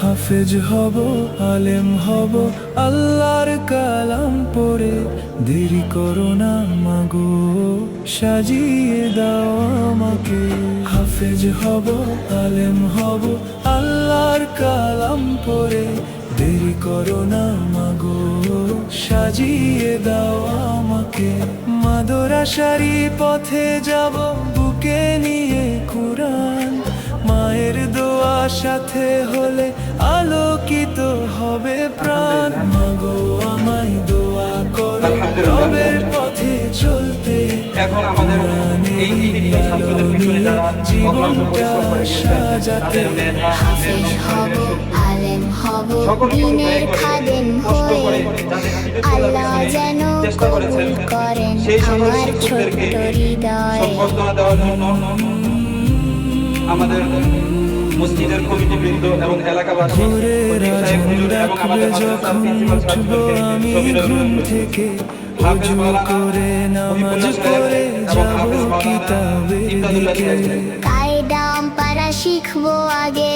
হাফেজ হব, আলেম হব, আল্লাহর কালাম পড়ে। দেরি করো না মাগো, সাজিয়ে দাও আমাকে। হাফেজ হব, আলেম হব, আল্লাহর কালাম পড়ে। দেরি করো না মাগো, সাজিয়ে দাও আমাকে। মাদরাসারি পথে যাব, বুকে নিয়ে কুরআন। মায়ের দোয়া সাথে হলে আলোকিত হবে প্রাণ। মাগো আমায় দোয়া করো, রবের পথে চলতে। এখন আমাদের এই ছাত্রদের পিছনে যারা জীবনটা সাজাতে। হাফেজ হব, আলেম হব, দ্বীনের খাদেম হয়ে। আল্লাহ যেন কবুল করেন আমার ছোট্ট হৃদয়ে। সংবর্ধনা দেওয়ার জন্য আমাদের মসজিদের কমিটিবৃন্দ এবং এলাকাবাসী, খতিব সাহেব হুজুর এবং আমাদের মাদ্রাসার প্রিন্সিপাল ছাত্রদেরকে সবিনয় অনুরোধ করছি। হাফেজ মাওলানা মহিবুল্লাহ সাহেব এবং হাফেজ মাওলানা ইমদাদুল্লাহ সাহেব। কায়দা পারা শিখবো আগে।